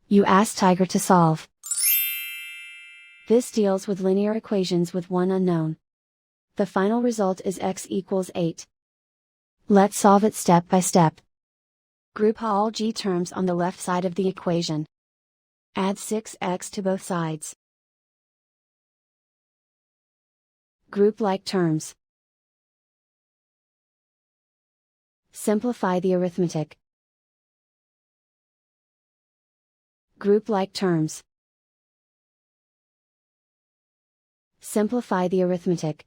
You ask Tiger to solve. This deals with linear equations with one unknown. The final result is x equals 8. Let's solve it step by step. Group all g terms on the left side of the equation. Add 6x to both sides. Group like terms. Simplify the arithmetic. Group like terms. Simplify the arithmetic.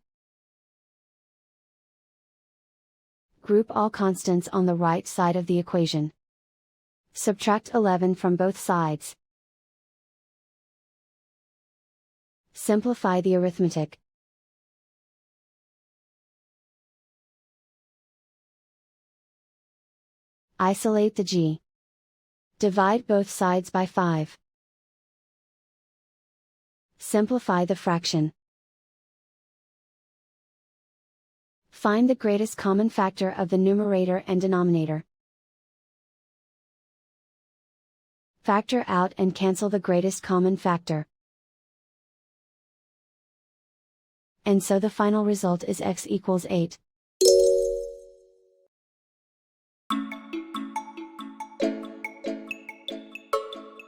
Group all constants on the right side of the equation. Subtract 11 from both sides. Simplify the arithmetic. Isolate the g. Divide both sides by 5. Simplify the fraction. Find the greatest common factor of the numerator and denominator. Factor out and cancel the greatest common factor. And so the final result is x equals 8.